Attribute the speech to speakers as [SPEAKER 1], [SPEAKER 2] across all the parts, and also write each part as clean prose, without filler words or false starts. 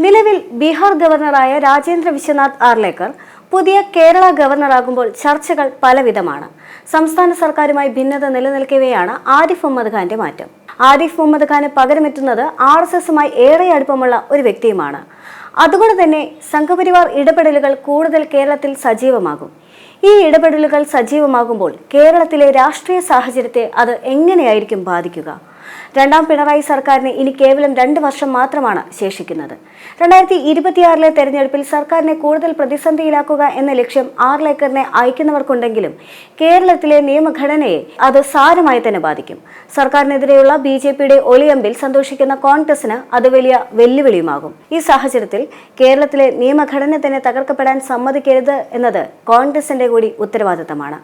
[SPEAKER 1] നിലവിൽ ബീഹാർ ഗവർണറായ രാജേന്ദ്ര വിശ്വനാഥ് ആർലേക്കർ പുതിയ കേരള ഗവർണറാകുമ്പോൾ ചർച്ചകൾ പലവിധമാണ്. സംസ്ഥാന സർക്കാരുമായി ഭിന്നത നിലനിൽക്കവെയാണ് ആരിഫ് മുഹമ്മദ് ഖാന്റെ മാറ്റം. ആരിഫ് മുഹമ്മദ് ഖാന് പകരമെത്തുന്നത് RSSുമായി ഏറെ അടുപ്പമുള്ള ഒരു വ്യക്തിയുമാണ്. അതുകൊണ്ട് തന്നെ സംഘപരിവാർ ഇടപെടലുകൾ കൂടുതൽ കേരളത്തിൽ സജീവമാകും. ഈ ഇടപെടലുകൾ സജീവമാകുമ്പോൾ കേരളത്തിലെ രാഷ്ട്രീയ സാഹചര്യത്തെ അത് എങ്ങനെയായിരിക്കും ബാധിക്കുക? രണ്ടാം പിണറായി സർക്കാരിന് ഇനി കേവലം 2 വർഷം മാത്രമാണ് ശേഷിക്കുന്നത്. 2026 തെരഞ്ഞെടുപ്പിൽ സർക്കാരിനെ കൂടുതൽ പ്രതിസന്ധിയിലാക്കുക എന്ന ലക്ഷ്യം ആർലേക്കറിനെ അയക്കുന്നവർക്കുണ്ടെങ്കിലും കേരളത്തിലെ നിയമഘടനയെ അത് സാരമായി തന്നെ ബാധിക്കും. സർക്കാരിനെതിരെയുള്ള BJPയുടെ ഒളിയമ്പിൽ സന്തോഷിക്കുന്ന കോൺഗ്രസിന് അത് വലിയ വെല്ലുവിളിയുമാകും. ഈ സാഹചര്യത്തിൽ കേരളത്തിലെ നിയമഘടന തന്നെ തകർക്കപ്പെടാൻ സമ്മതിക്കരുത് എന്നത് കോൺഗ്രസിന്റെ കൂടി ഉത്തരവാദിത്തമാണ്.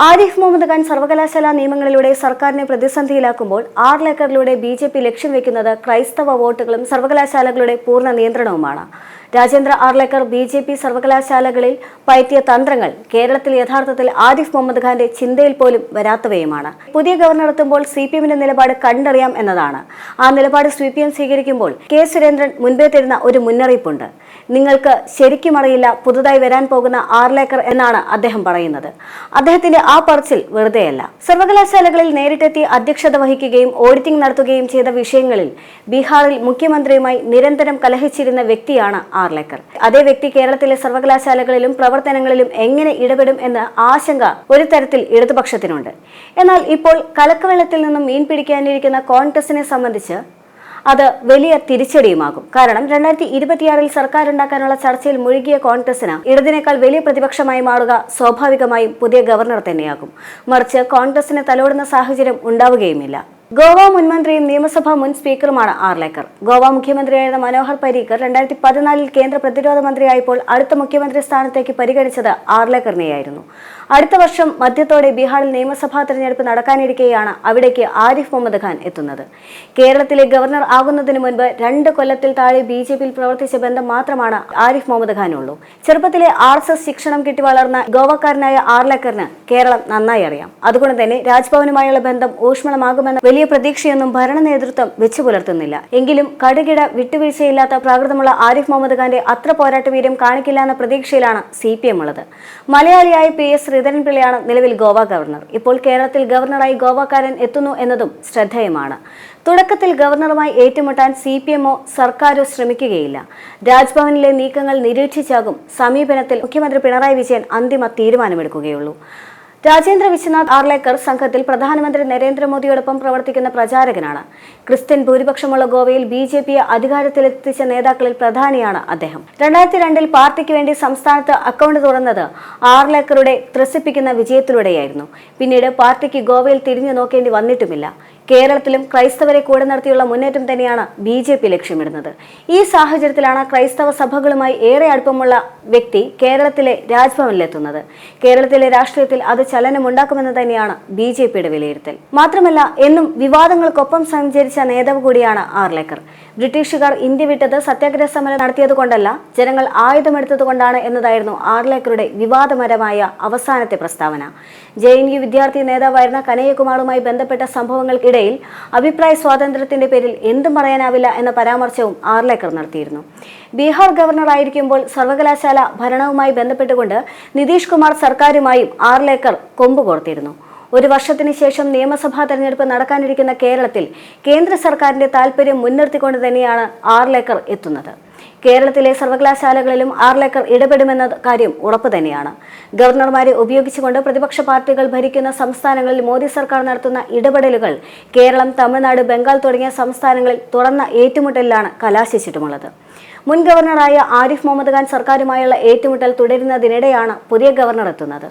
[SPEAKER 1] ആരിഫ് മുഹമ്മദ് ഖാൻ സർവകലാശാല നിയമങ്ങളിലൂടെ സർക്കാരിനെ പ്രതിസന്ധിയിലാക്കുമ്പോൾ ആർലേക്കറിലൂടെ BJP ലക്ഷ്യം വെക്കുന്നത് ക്രൈസ്തവ വോട്ടുകളും സർവകലാശാലകളുടെ പൂർണ്ണ നിയന്ത്രണവുമാണ്. രാജേന്ദ്ര ആർലേക്കർ BJP സർവകലാശാലകളിൽ പയറ്റിയ തന്ത്രങ്ങൾ കേരളത്തിൽ യഥാർത്ഥത്തിൽ ആരിഫ് മുഹമ്മദ് ഖാന്റെ ചിന്തയിൽ പോലും വരാത്തവയുമാണ്. പുതിയ ഗവർണർ എത്തുമ്പോൾ CPMന്റെ നിലപാട് കണ്ടറിയാം എന്നതാണ്. ആ നിലപാട് CPM സ്വീകരിക്കുമ്പോൾ K സുരേന്ദ്രൻ മുൻപേ തരുന്ന ഒരു മുന്നറിയിപ്പുണ്ട്. നിങ്ങൾക്ക് ശരിക്കും അറിയില്ല പുതുതായി വരാൻ പോകുന്ന ആർലേക്കർ എന്നാണ് അദ്ദേഹം പറയുന്നത്. അദ്ദേഹത്തിന്റെ ആ പറച്ചിൽ വെറുതെയല്ല. സർവകലാശാലകളിൽ നേരിട്ടെത്തി അധ്യക്ഷത വഹിക്കുകയും ഓഡിറ്റിംഗ് നടത്തുകയും ചെയ്ത വിഷയങ്ങളിൽ ബീഹാറിൽ മുഖ്യമന്ത്രിയുമായി നിരന്തരം കലഹിച്ചിരുന്ന വ്യക്തിയാണ് ആർലേക്കർ. അതേ വ്യക്തി കേരളത്തിലെ സർവകലാശാലകളിലും പ്രവർത്തനങ്ങളിലും എങ്ങനെ ഇടപെടും എന്ന ആശങ്ക ഒരു തരത്തിൽ ഇടതുപക്ഷത്തിനുണ്ട്. എന്നാൽ ഇപ്പോൾ കലക്കവെള്ളത്തിൽ നിന്നും മീൻ പിടിക്കാനിരിക്കുന്ന കോൺഗ്രസിനെ സംബന്ധിച്ച് അത് വലിയ തിരിച്ചടിയുമാകും. കാരണം 2026 സർക്കാർ ഉണ്ടാക്കാനുള്ള ചർച്ചയിൽ മുഴുകിയ കോൺഗ്രസിന് ഇടതിനേക്കാൾ വലിയ പ്രതിപക്ഷമായി മാറുക സ്വാഭാവികമായും പുതിയ ഗവർണർ തന്നെയാകും. മറിച്ച് കോൺഗ്രസിന് തലോടുന്ന സാഹചര്യം ഉണ്ടാവുകയുമില്ല. ഗോവ മുൻ മന്ത്രിയും നിയമസഭാ മുൻ സ്പീക്കറുമാണ് ആർലേക്കർ. ഗോവ മുഖ്യമന്ത്രിയായിരുന്ന മനോഹർ പരീക്കർ 2014 കേന്ദ്ര പ്രതിരോധ മന്ത്രിയായപ്പോൾ അടുത്ത മുഖ്യമന്ത്രി സ്ഥാനത്തേക്ക് പരിഗണിച്ചത് ആർലേക്കറിനെയായിരുന്നു. അടുത്ത വർഷം മധ്യത്തോടെ ബീഹാറിൽ നിയമസഭാ തെരഞ്ഞെടുപ്പ് നടക്കാനിരിക്കെയാണ് അവിടേക്ക് ആരിഫ് മുഹമ്മദ് ഖാൻ എത്തുന്നത്. കേരളത്തിലെ ഗവർണർ ആകുന്നതിന് മുൻപ് 2 കൊല്ലത്തിൽ താഴെ BJPയിൽ പ്രവർത്തിച്ച ബന്ധം മാത്രമാണ് ആരിഫ് മുഹമ്മദ് ഖാനുള്ളൂ. ചെറുപ്പത്തിലെ RSS ശിക്ഷണം കിട്ടി വളർന്ന ഗോവക്കാരനായ ആർലേക്കറിന് കേരളം നന്നായി അറിയാം. അതുകൊണ്ട് തന്നെ രാജ്ഭവനുമായുള്ള ബന്ധം ഊഷ്മളമാകുമെന്ന വലിയ പ്രതീക്ഷയൊന്നും ഭരണ നേതൃത്വം വെച്ചു പുലർത്തുന്നില്ല. എങ്കിലും കടുകിട വിട്ടുവീഴ്ചയില്ലാത്ത പ്രാകൃതമുള്ള ആരിഫ് മുഹമ്മദ് ഖാന്റെ അത്ര പോരാട്ടവീര്യം കാണിക്കില്ല എന്ന പ്രതീക്ഷയിലാണ് CPM ഉള്ളത്. മലയാളിയായ PS ശ്രീധരൻപിള്ളയാണ് നിലവിൽ ഗോവ ഗവർണർ. ഇപ്പോൾ കേരളത്തിൽ ഗവർണറായി ഗോവക്കാരൻ എത്തുന്നു എന്നതും ശ്രദ്ധേയമാണ്. തുടക്കത്തിൽ ഗവർണറുമായി ഏറ്റുമുട്ടാൻ CPMോ സർക്കാരോ ശ്രമിക്കുകയില്ല. രാജ്ഭവനിലെ നീക്കങ്ങൾ നിരീക്ഷിച്ചാകും സമീപനത്തിൽ മുഖ്യമന്ത്രി പിണറായി വിജയൻ അന്തിമ തീരുമാനമെടുക്കുകയുള്ളൂ. രാജേന്ദ്ര വിശ്വനാഥ് ആർലേക്കർ സംഘത്തിൽ പ്രധാനമന്ത്രി നരേന്ദ്രമോദിയോടൊപ്പം പ്രവർത്തിക്കുന്ന പ്രചാരകനാണ്. ക്രിസ്ത്യൻ ഭൂരിപക്ഷമുള്ള ഗോവയിൽ BJPയെ അധികാരത്തിലെത്തിച്ച നേതാക്കളിൽ പ്രധാനിയാണ് അദ്ദേഹം. 2002 പാർട്ടിക്ക് വേണ്ടി സംസ്ഥാനത്ത് അക്കൗണ്ട് തുറന്നത് ആർലേക്കറുടെ ത്രസിപ്പിക്കുന്ന വിജയത്തിലൂടെയായിരുന്നു. പിന്നീട് പാർട്ടിക്ക് ഗോവയിൽ തിരിഞ്ഞു നോക്കേണ്ടി വന്നിട്ടുമില്ല. കേരളത്തിലും ക്രൈസ്തവരെ കൂടെ നടത്തിയുള്ള മുന്നേറ്റം തന്നെയാണ് BJP ലക്ഷ്യമിടുന്നത്. ഈ സാഹചര്യത്തിലാണ് ക്രൈസ്തവ സഭകളുമായി ഏറെ അടുപ്പമുള്ള വ്യക്തി കേരളത്തിലെ രാജ്ഭവനിലെത്തുന്നത്. കേരളത്തിലെ രാഷ്ട്രീയത്തിൽ അത് ചലനമുണ്ടാക്കുമെന്ന് തന്നെയാണ് BJPയുടെ വിലയിരുത്തൽ. മാത്രമല്ല എന്നും വിവാദങ്ങൾക്കൊപ്പം സഞ്ചരിച്ച നേതാവ് കൂടിയാണ് ആർലേക്കർ. ബ്രിട്ടീഷുകാർ ഇന്ത്യ വിട്ടത് സത്യാഗ്രഹ സമരം നടത്തിയതുകൊണ്ടല്ല, ജനങ്ങൾ ആയുധമെടുത്തതുകൊണ്ടാണ് എന്നതായിരുന്നു ആർലേക്കറുടെ വിവാദപരമായ അവസാനത്തെ പ്രസ്താവന. JNU വിദ്യാർത്ഥി നേതാവായിരുന്ന കനയ്യകുമാറുമായി ബന്ധപ്പെട്ട സംഭവങ്ങൾക്കിടയിൽ അഭിപ്രായ സ്വാതന്ത്ര്യത്തിന്റെ പേരിൽ എന്തും പറയാനാവില്ല എന്ന പരാമർശവും ആർലേക്കർ നടത്തിയിരുന്നു. ബീഹാർ ഗവർണർ ആയിരിക്കുമ്പോൾ സർവകലാശാല ഭരണവുമായി ബന്ധപ്പെട്ടുകൊണ്ട് നിതീഷ് കുമാർ സർക്കാരുമായും ആർലേക്കർ കൊമ്പുകോർത്തിരുന്നു. 1 വർഷത്തിന് ശേഷം നിയമസഭാ തെരഞ്ഞെടുപ്പ് നടക്കാനിരിക്കുന്ന കേരളത്തിൽ കേന്ദ്ര സർക്കാരിന്റെ താൽപര്യം മുൻനിർത്തിക്കൊണ്ട് തന്നെയാണ് ആർലേക്കർ എത്തുന്നത്. കേരളത്തിലെ സർവകലാശാലകളിലും ആർലേക്കർ ഇടപെടുമെന്ന കാര്യം ഉറപ്പു തന്നെയാണ്. ഗവർണർമാരെ ഉപയോഗിച്ചുകൊണ്ട് പ്രതിപക്ഷ പാർട്ടികൾ ഭരിക്കുന്ന സംസ്ഥാനങ്ങളിൽ മോദി സർക്കാർ നടത്തുന്ന ഇടപെടലുകൾ കേരളം, തമിഴ്നാട്, ബംഗാൾ തുടങ്ങിയ സംസ്ഥാനങ്ങളിൽ തുറന്ന ഏറ്റുമുട്ടലിലാണ് കലാശിച്ചിട്ടുമുള്ളത്. മുൻ ഗവർണറായ ആരിഫ് മുഹമ്മദ് ഖാൻ സർക്കാരുമായുള്ള ഏറ്റുമുട്ടൽ തുടരുന്നതിനിടെയാണ് പുതിയ ഗവർണർ എത്തുന്നത്.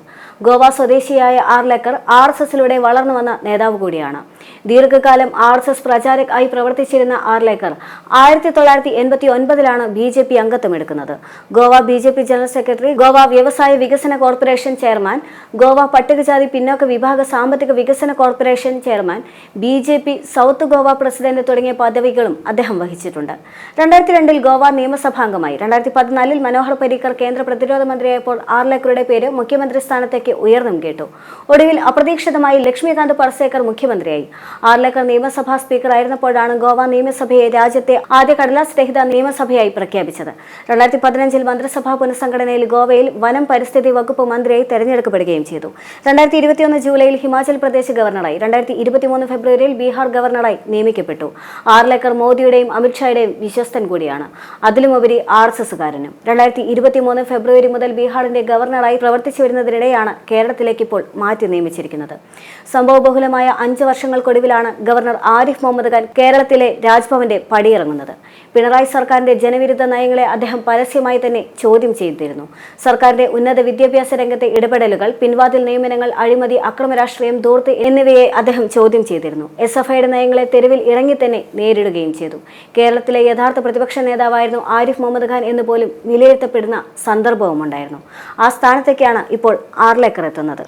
[SPEAKER 1] ഗോവ സ്വദേശിയായ ആർലേക്കർ RSSലൂടെ വളർന്നു വന്ന നേതാവ് കൂടിയാണ്. ദീർഘകാലം RSS പ്രചാരക് ആയി പ്രവർത്തിച്ചിരുന്ന ആർലേക്കർ 1989 BJP അംഗത്വമെടുക്കുന്നത്. Goa BJP general secretary, Goa വ്യവസായ വികസന കോർപ്പറേഷൻ ചെയർമാൻ, ഗോവ പട്ടികജാതി പിന്നോക്ക വിഭാഗ സാമ്പത്തിക വികസന corporation chairman, BJP south Goa president തുടങ്ങിയ പദവികളും അദ്ദേഹം വഹിച്ചിട്ടുണ്ട്. 2002 ഗോവ നിയമസഭാംഗമായി. 2014 മനോഹർ പരീക്കർ കേന്ദ്ര പ്രതിരോധ മന്ത്രിയായപ്പോൾ ആർലേക്കറുടെ പേര് മുഖ്യമന്ത്രി സ്ഥാനത്തേക്ക് ഉയർന്നും കേട്ടു. ഒടുവിൽ അപ്രതീക്ഷിതമായി ലക്ഷ്മികാന്ത് പർസേക്കർ മുഖ്യമന്ത്രിയായി. ആർലേക്കർ നിയമസഭാ സ്പീക്കറായിരുന്നപ്പോഴാണ് ഗോവ നിയമസഭയെ രാജ്യത്തെ ആദ്യ കടലാസ് രഹിത നിയമസഭയായി പ്രഖ്യാപിച്ചത്. 2015 മന്ത്രിസഭാ പുനഃസംഘടനയിൽ ഗോവയിൽ വനം പരിസ്ഥിതി വകുപ്പ് മന്ത്രിയായി തെരഞ്ഞെടുക്കപ്പെടുകയും ചെയ്തു. 2021 ജൂലൈയിൽ ഹിമാചൽ പ്രദേശ് ഗവർണറായി. 2023 ഫെബ്രുവരിയിൽ ബീഹാർ ഗവർണറായി നിയമിക്കപ്പെട്ടു. ആർലേക്കർ മോദിയുടെയും അമിത്ഷായുടെയും വിശ്വസ്തൻ കൂടിയാണ്. അതിലുമുപരി RSSകാരനും. 2023 ഫെബ്രുവരി മുതൽ ബീഹാറിന്റെ ഗവർണറായി പ്രവർത്തിച്ചു വരുന്നതിനിടെയാണ് കേരളത്തിലേക്ക് ഇപ്പോൾ മാറ്റി നിയമിച്ചിരിക്കുന്നത്. സംഭവബഹുലമായ 5 വർഷങ്ങൾക്കൊടുവിലാണ് ഗവർണർ ആരിഫ് മുഹമ്മദ് ഖാൻ കേരളത്തിലെ രാജ്ഭവന്റെ പടിയിറങ്ങുന്നത്. പിണറായി സർക്കാരിന്റെ ജനവിരുദ്ധ നയങ്ങളെ അദ്ദേഹം പരസ്യമായി തന്നെ ചോദ്യം ചെയ്തിരുന്നു. സർക്കാരിന്റെ ഉന്നത വിദ്യാഭ്യാസ രംഗത്തെ ഇടപെടലുകൾ, പിൻവാതിൽ നിയമനങ്ങൾ, അഴിമതി, അക്രമരാഷ്ട്രീയം, ധൂർത്ത് എന്നിവയെ അദ്ദേഹം ചോദ്യം ചെയ്തിരുന്നു. SFIയുടെ നയങ്ങളെ തെരുവിൽ ഇറങ്ങി തന്നെ നേരിടുകയും ചെയ്തു. കേരളത്തിലെ യഥാർത്ഥ പ്രതിപക്ഷ നേതാവായിരുന്നു ആരിഫ് മുഹമ്മദ് ഖാൻ എന്ന് പോലും വിലയിരുത്തപ്പെടുന്ന സന്ദർഭവുമുണ്ടായിരുന്നു. ആ സ്ഥാനത്തേക്കാണ് ഇപ്പോൾ ആർലേക്കർ എത്തുന്നത്.